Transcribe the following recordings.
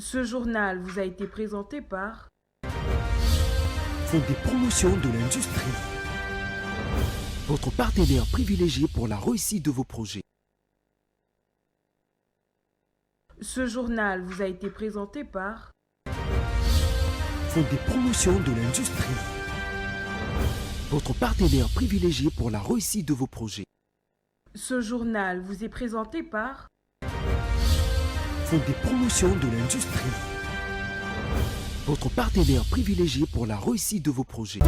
Ce journal vous a été présenté par Fonds des promotions de l'industrie, votre partenaire privilégié pour la réussite de vos projets. Ce journal vous a été présenté par Fonds des promotions de l'industrie, votre partenaire privilégié pour la réussite de vos projets. Ce journal vous est présenté par Fonds des promotions de l'industrie, votre partenaire privilégié pour la réussite de vos projets.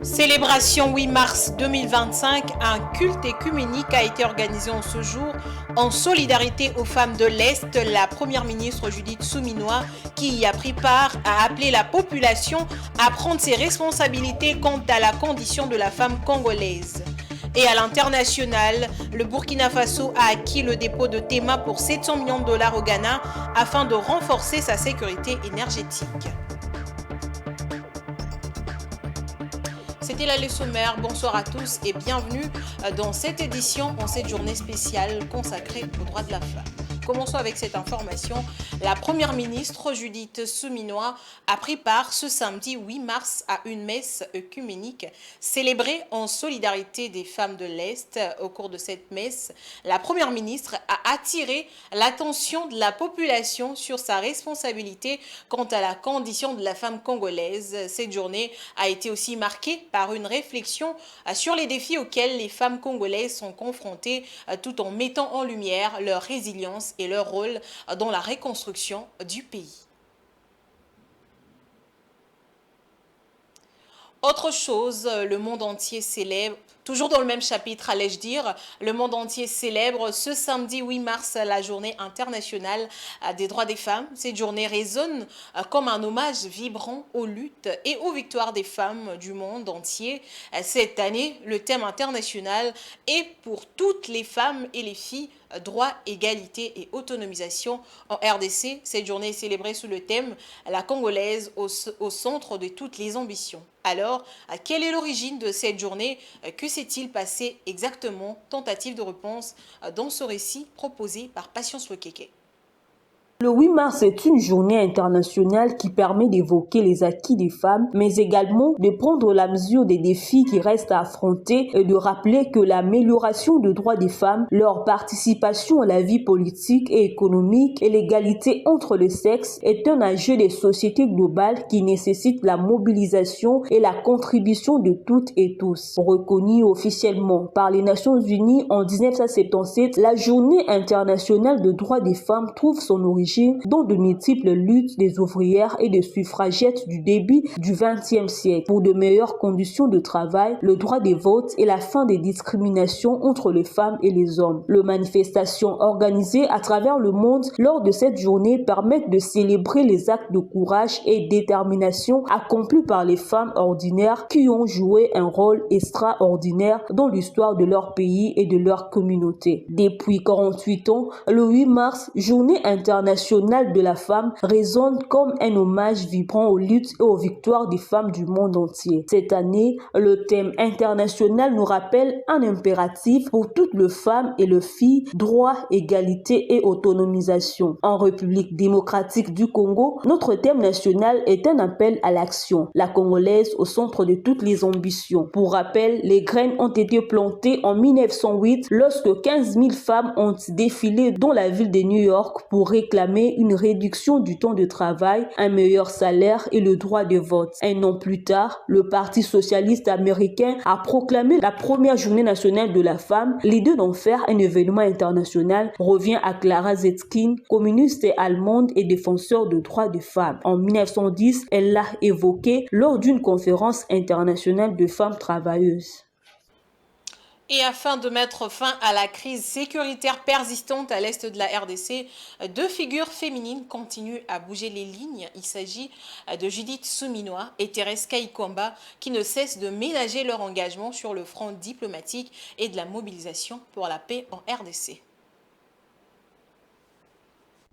Célébration 8 mars 2025, un culte écuménique a été organisé en ce jour en solidarité aux femmes de l'Est. La première ministre Judith Suminwa, qui y a pris part, a appelé la population à prendre ses responsabilités quant à la condition de la femme congolaise. Et à l'international, le Burkina Faso a acquis le dépôt de Tema pour 700 millions de dollars au Ghana afin de renforcer sa sécurité énergétique. C'était la leçon sommaire. Bonsoir à tous et bienvenue dans cette édition, en cette journée spéciale consacrée aux droits de la femme. Commençons avec cette information. La première ministre Judith Suminwa a pris part ce samedi 8 mars à une messe œcuménique célébrée en solidarité des femmes de l'Est. Au cours de cette messe, la première ministre a attiré l'attention de la population sur sa responsabilité quant à la condition de la femme congolaise. Cette journée a été aussi marquée par une réflexion sur les défis auxquels les femmes congolaises sont confrontées, tout en mettant en lumière leur résilience et leur rôle dans la reconstruction du pays. Autre chose, le monde entier célèbre, toujours dans le même chapitre, allais-je dire, le monde entier célèbre ce samedi 8 mars la journée internationale des droits des femmes. Cette journée résonne comme un hommage vibrant aux luttes et aux victoires des femmes du monde entier. Cette année, le thème international est pour toutes les femmes et les filles, droit, égalité et autonomisation. En RDC, cette journée est célébrée sous le thème « La Congolaise au centre de toutes les ambitions ». Alors, quelle est l'origine de cette journée? Que s'est-il passé exactement? Tentative de réponse dans ce récit proposé par Patience Lokeke. Le 8 mars est une journée internationale qui permet d'évoquer les acquis des femmes, mais également de prendre la mesure des défis qui restent à affronter et de rappeler que l'amélioration des droits des femmes, leur participation à la vie politique et économique et l'égalité entre les sexes est un enjeu des sociétés globales qui nécessite la mobilisation et la contribution de toutes et tous. Reconnue officiellement par les Nations Unies en 1977, la journée internationale des droits des femmes trouve son origine dans de multiples luttes des ouvrières et des suffragettes du début du XXe siècle pour de meilleures conditions de travail, le droit des votes et la fin des discriminations entre les femmes et les hommes. Les manifestations organisées à travers le monde lors de cette journée permettent de célébrer les actes de courage et de détermination accomplis par les femmes ordinaires qui ont joué un rôle extraordinaire dans l'histoire de leur pays et de leur communauté. Depuis 48 ans, le 8 mars, journée internationale de la femme, résonne comme un hommage vibrant aux luttes et aux victoires des femmes du monde entier. Cette année, le thème international nous rappelle un impératif pour toutes les femmes et les filles, droit, égalité et autonomisation. En République démocratique du Congo, notre thème national est un appel à l'action. La Congolaise au centre de toutes les ambitions. Pour rappel, les graines ont été plantées en 1908 lorsque 15 000 femmes ont défilé dans la ville de New York pour réclamer une réduction du temps de travail, un meilleur salaire et le droit de vote. Un an plus tard, le Parti socialiste américain a proclamé la première journée nationale de la femme. L'idée d'en faire un événement international revient à Clara Zetkin, communiste allemande et défenseur des droits des femmes. En 1910, elle l'a évoqué lors d'une conférence internationale de femmes travailleuses. Et afin de mettre fin à la crise sécuritaire persistante à l'est de la RDC, deux figures féminines continuent à bouger les lignes. Il s'agit de Judith Souminois et Thérèse Kayikwamba qui ne cessent de ménager leur engagement sur le front diplomatique et de la mobilisation pour la paix en RDC.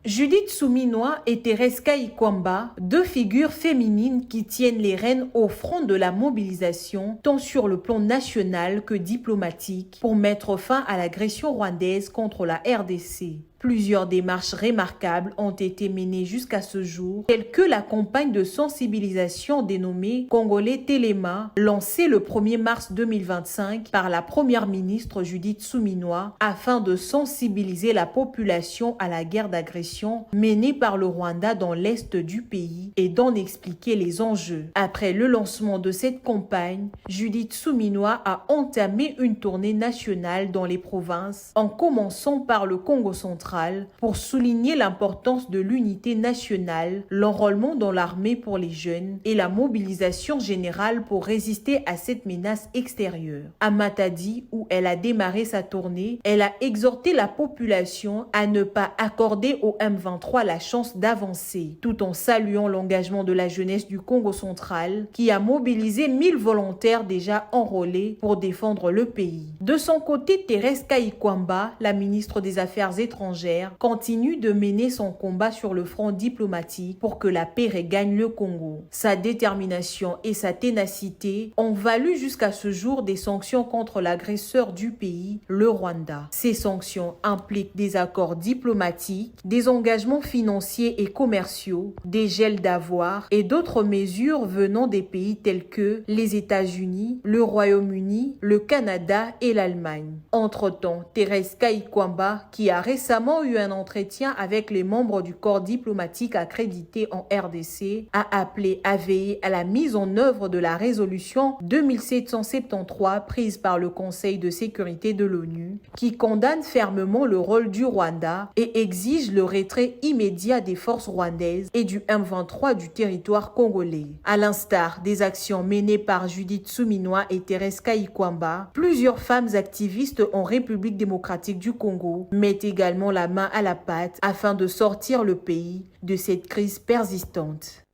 Judith Souminois et Thérèse Kayikwamba, deux figures féminines qui tiennent les rênes au front de la mobilisation, tant sur le plan national que diplomatique, pour mettre fin à l'agression rwandaise contre la RDC. Plusieurs démarches remarquables ont été menées jusqu'à ce jour, telles que la campagne de sensibilisation dénommée Congolais Téléma, lancée le 1er mars 2025 par la première ministre Judith Souminois, afin de sensibiliser la population à la guerre d'agression menée par le Rwanda dans l'est du pays et d'en expliquer les enjeux. Après le lancement de cette campagne, Judith Souminois a entamé une tournée nationale dans les provinces, en commençant par le Congo central, pour souligner l'importance de l'unité nationale, l'enrôlement dans l'armée pour les jeunes et la mobilisation générale pour résister à cette menace extérieure. À Matadi, où elle a démarré sa tournée, elle a exhorté la population à ne pas accorder au M23 la chance d'avancer, tout en saluant l'engagement de la jeunesse du Congo central qui a mobilisé 1000 volontaires déjà enrôlés pour défendre le pays. De son côté, Thérèse Kayikwamba, la ministre des Affaires étrangères, continue de mener son combat sur le front diplomatique pour que la paix regagne le Congo. Sa détermination et sa ténacité ont valu jusqu'à ce jour des sanctions contre l'agresseur du pays, le Rwanda. Ces sanctions impliquent des accords diplomatiques, des engagements financiers et commerciaux, des gels d'avoirs et d'autres mesures venant des pays tels que les États-Unis, le Royaume-Uni, le Canada et l'Allemagne. Entre-temps, Thérèse Kayikwamba, qui a récemment eu un entretien avec les membres du corps diplomatique accrédité en RDC, a appelé à veiller à la mise en œuvre de la résolution 2773 prise par le Conseil de sécurité de l'ONU, qui condamne fermement le rôle du Rwanda et exige le retrait immédiat des forces rwandaises et du M23 du territoire congolais. À l'instar des actions menées par Judith Souminois et Thérèse Kayikwamba, plusieurs femmes activistes en République démocratique du Congo mettent également la main à la pâte afin de sortir le pays de cette crise persistante.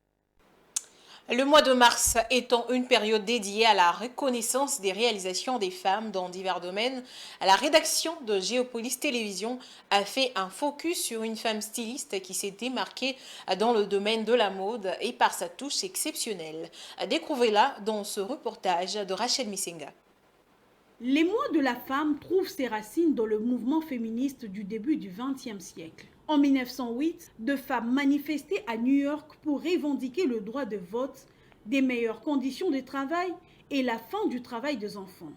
Le mois de mars étant une période dédiée à la reconnaissance des réalisations des femmes dans divers domaines, la rédaction de Géopolis Télévision a fait un focus sur une femme styliste qui s'est démarquée dans le domaine de la mode et par sa touche exceptionnelle. Découvrez-la dans ce reportage de Rachel Misenga. Les mois de la femme trouvent ses racines dans le mouvement féministe du début du XXe siècle. En 1908, deux femmes manifestaient à New York pour revendiquer le droit de vote, des meilleures conditions de travail et la fin du travail des enfants.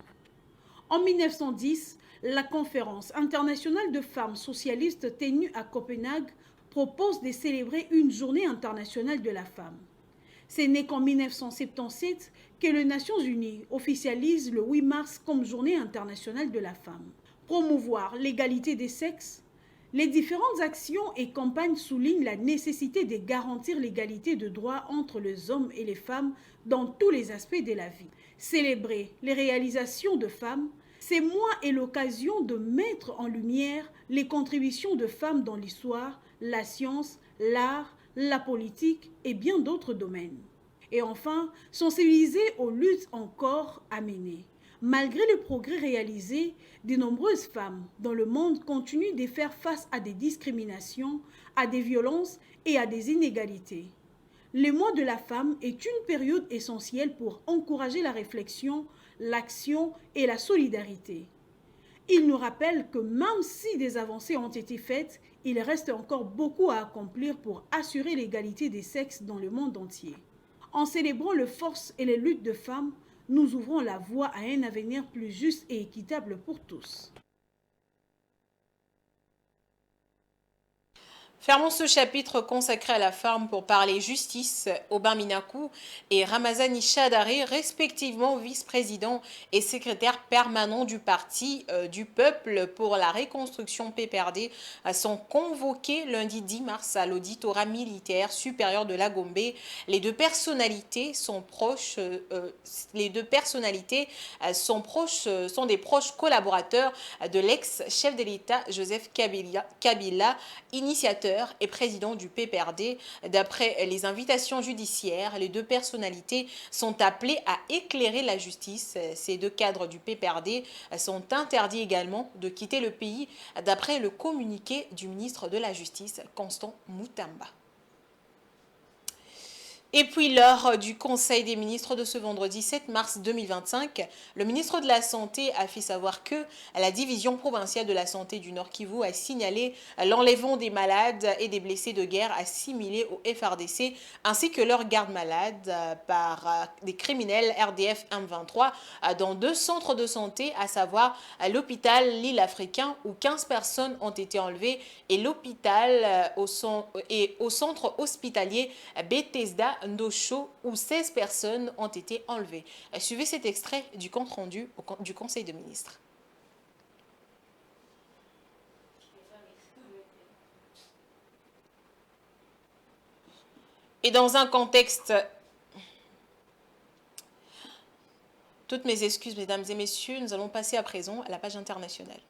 En 1910, la Conférence internationale de femmes socialistes tenue à Copenhague propose de célébrer une journée internationale de la femme. Ce n'est qu'en 1977 que les Nations Unies officialisent le 8 mars comme journée internationale de la femme. Promouvoir l'égalité des sexes, les différentes actions et campagnes soulignent la nécessité de garantir l'égalité de droits entre les hommes et les femmes dans tous les aspects de la vie. Célébrer les réalisations de femmes, ces mois est l'occasion de mettre en lumière les contributions de femmes dans l'histoire, la science, l'art, la politique et bien d'autres domaines. Et enfin, sensibiliser aux luttes encore à mener. Malgré les progrès réalisés, de nombreuses femmes dans le monde continuent de faire face à des discriminations, à des violences et à des inégalités. Le mois de la femme est une période essentielle pour encourager la réflexion, l'action et la solidarité. Il nous rappelle que même si des avancées ont été faites, il reste encore beaucoup à accomplir pour assurer l'égalité des sexes dans le monde entier. En célébrant les forces et les luttes de femmes, nous ouvrons la voie à un avenir plus juste et équitable pour tous. Fermons ce chapitre consacré à la femme pour parler justice. Aubin Minakou et Ramazani Chadari, respectivement vice-président et secrétaire permanent du Parti du Peuple pour la Reconstruction PPRD, sont convoqués lundi 10 mars à l'auditorat militaire supérieur de la Gombe. Les deux personnalités sont des proches collaborateurs de l'ex-chef de l'État Joseph Kabila, initiateur et président du PPRD. D'après les invitations judiciaires, les deux personnalités sont appelées à éclairer la justice. Ces deux cadres du PPRD sont interdits également de quitter le pays, d'après le communiqué du ministre de la Justice, Constant Moutamba. Et puis, lors du Conseil des ministres de ce vendredi 7 mars 2025, le ministre de la Santé a fait savoir que la division provinciale de la santé du Nord Kivu a signalé l'enlèvement des malades et des blessés de guerre assimilés au FRDC, ainsi que leurs gardes malades par des criminels RDF M23 dans 2 centres de santé, à savoir l'hôpital L'Île Africain où 15 personnes ont été enlevées et l'hôpital au centre hospitalier Bethesda Ndosho où 16 personnes ont été enlevées. Suivez cet extrait du compte rendu du Conseil des ministres. Et dans un contexte... Toutes mes excuses, mesdames et messieurs, nous allons passer à présent à la page internationale.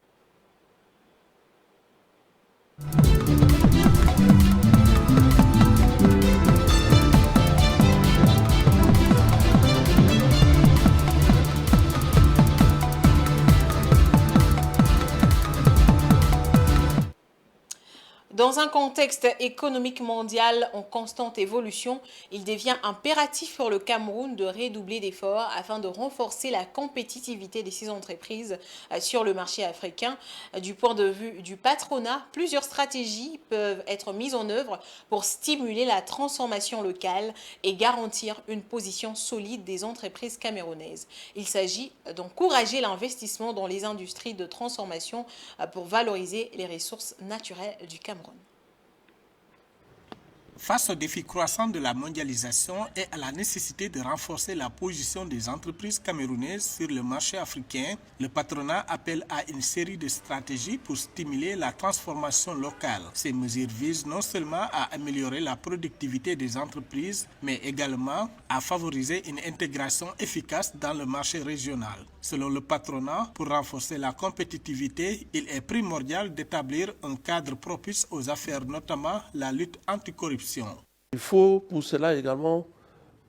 Dans un contexte économique mondial en constante évolution, il devient impératif pour le Cameroun de redoubler d'efforts afin de renforcer la compétitivité de ses entreprises sur le marché africain. Du point de vue du patronat, plusieurs stratégies peuvent être mises en œuvre pour stimuler la transformation locale et garantir une position solide des entreprises camerounaises. Il s'agit d'encourager l'investissement dans les industries de transformation pour valoriser les ressources naturelles du Cameroun. Face aux défis croissants de la mondialisation et à la nécessité de renforcer la position des entreprises camerounaises sur le marché africain, le patronat appelle à une série de stratégies pour stimuler la transformation locale. Ces mesures visent non seulement à améliorer la productivité des entreprises, mais également à favoriser une intégration efficace dans le marché régional. Selon le patronat, pour renforcer la compétitivité, il est primordial d'établir un cadre propice aux affaires, notamment la lutte anticorruption. Il faut pour cela également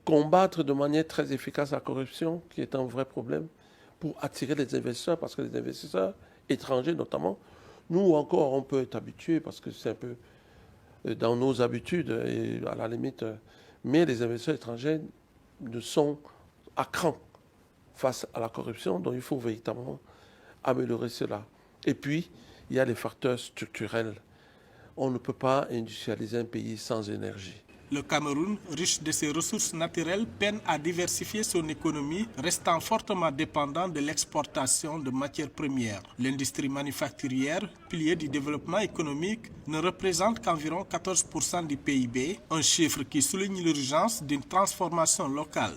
combattre de manière très efficace la corruption, qui est un vrai problème, pour attirer les investisseurs, parce que les investisseurs étrangers notamment, nous encore on peut être habitués, parce que c'est un peu dans nos habitudes, et à la limite, mais les investisseurs étrangers ne sont à cran face à la corruption, donc il faut véritablement améliorer cela. Et puis, il y a les facteurs structurels. On ne peut pas industrialiser un pays sans énergie. Le Cameroun, riche de ses ressources naturelles, peine à diversifier son économie, restant fortement dépendant de l'exportation de matières premières. L'industrie manufacturière, pilier du développement économique, ne représente qu'environ 14% du PIB, un chiffre qui souligne l'urgence d'une transformation locale.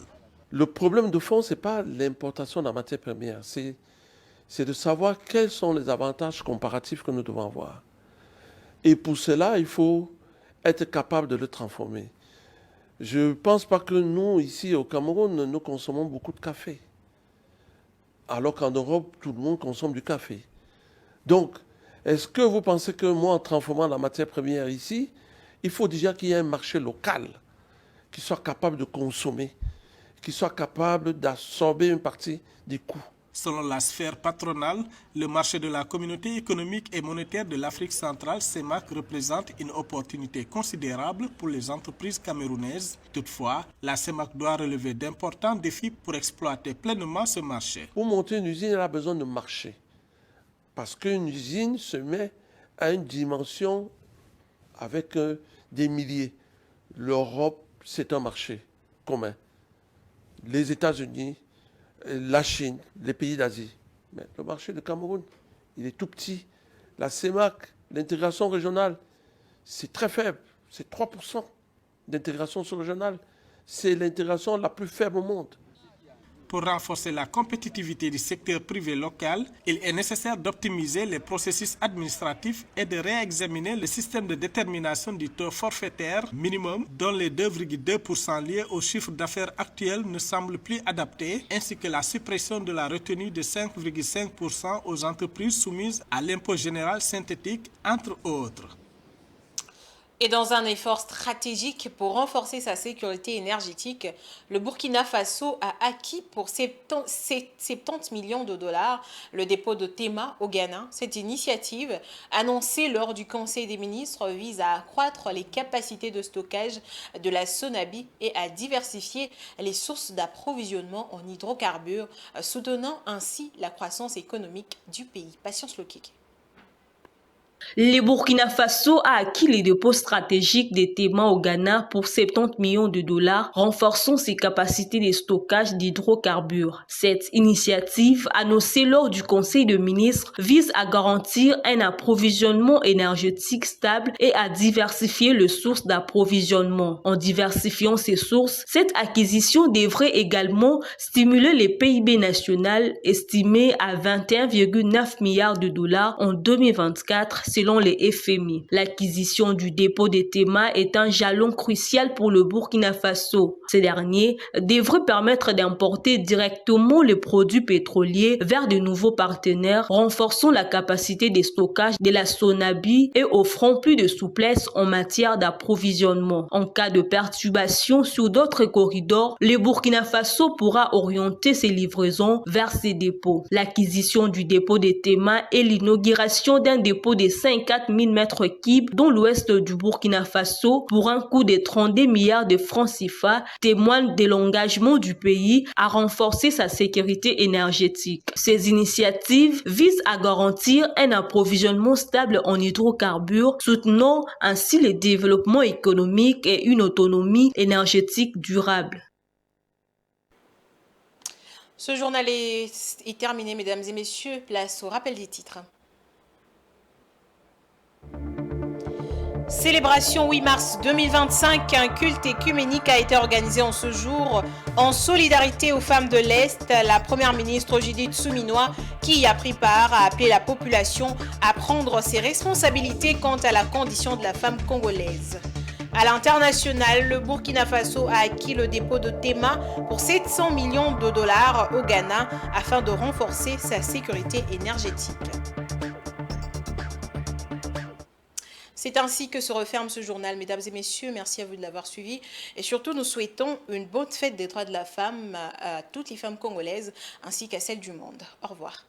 Le problème de fond, ce n'est pas l'importation de la matière première, c'est de savoir quels sont les avantages comparatifs que nous devons avoir. Et pour cela, il faut être capable de le transformer. Je ne pense pas que nous, ici au Cameroun, nous consommons beaucoup de café. Alors qu'en Europe, tout le monde consomme du café. Donc, est-ce que vous pensez que moi, en transformant la matière première ici, il faut déjà qu'il y ait un marché local qui soit capable de consommer, qui soit capable d'absorber une partie des coûts? Selon la sphère patronale, le marché de la Communauté économique et monétaire de l'Afrique centrale, CEMAC, représente une opportunité considérable pour les entreprises camerounaises. Toutefois, la CEMAC doit relever d'importants défis pour exploiter pleinement ce marché. Pour monter une usine, elle a besoin de marché. Parce qu'une usine se met à une dimension avec des milliers. L'Europe, c'est un marché commun. Les États-Unis, la Chine, les pays d'Asie. Mais le marché du Cameroun, il est tout petit. La CEMAC, l'intégration régionale, c'est très faible. C'est 3% d'intégration sous-régionale. C'est l'intégration la plus faible au monde. Pour renforcer la compétitivité du secteur privé local, il est nécessaire d'optimiser les processus administratifs et de réexaminer le système de détermination du taux forfaitaire minimum dont les 2,2% liés au chiffre d'affaires actuel ne semblent plus adaptés, ainsi que la suppression de la retenue de 5,5% aux entreprises soumises à l'impôt général synthétique, entre autres. Et dans un effort stratégique pour renforcer sa sécurité énergétique, le Burkina Faso a acquis pour 70 millions de dollars le dépôt de Tema au Ghana. Cette initiative, annoncée lors du Conseil des ministres, vise à accroître les capacités de stockage de la Sonabi et à diversifier les sources d'approvisionnement en hydrocarbures, soutenant ainsi la croissance économique du pays. Patience Lokeke. Le Burkina Faso a acquis les dépôts stratégiques des Tema au Ghana pour 70 millions de dollars, renforçant ses capacités de stockage d'hydrocarbures. Cette initiative, annoncée lors du Conseil de ministres, vise à garantir un approvisionnement énergétique stable et à diversifier les sources d'approvisionnement. En diversifiant ces sources, cette acquisition devrait également stimuler les PIB national estimé à 21,9 milliards de dollars en 2024, selon les FMI. L'acquisition du dépôt de Tema est un jalon crucial pour le Burkina Faso. Ces derniers devraient permettre d'importer directement les produits pétroliers vers de nouveaux partenaires, renforçant la capacité de stockage de la Sonabi et offrant plus de souplesse en matière d'approvisionnement. En cas de perturbation sur d'autres corridors, le Burkina Faso pourra orienter ses livraisons vers ces dépôts. L'acquisition du dépôt de Tema et l'inauguration d'un dépôt de 54 000 mètres cubes dans l'ouest du Burkina Faso pour un coût de 32 milliards de francs CFA témoignent de l'engagement du pays à renforcer sa sécurité énergétique. Ces initiatives visent à garantir un approvisionnement stable en hydrocarbures, soutenant ainsi le développement économique et une autonomie énergétique durable. Ce journal est terminé, mesdames et messieurs. Place au rappel des titres. Célébration 8 mars 2025, un culte écuménique a été organisé en ce jour en solidarité aux femmes de l'Est. La première ministre Judith Suminwa, qui y a pris part, a appelé la population à prendre ses responsabilités quant à la condition de la femme congolaise. À l'international, le Burkina Faso a acquis le dépôt de Tema pour 700 millions de dollars au Ghana afin de renforcer sa sécurité énergétique. C'est ainsi que se referme ce journal, mesdames et messieurs. Merci à vous de l'avoir suivi. Et surtout, nous souhaitons une bonne fête des droits de la femme à toutes les femmes congolaises ainsi qu'à celles du monde. Au revoir.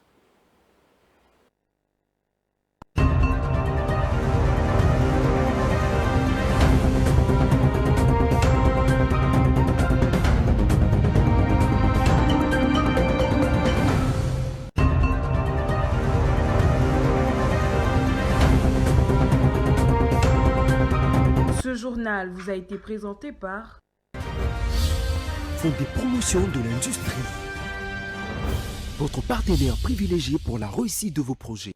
Ce journal vous a été présenté par Fonds des promotions de l'industrie. Votre partenaire privilégié pour la réussite de vos projets.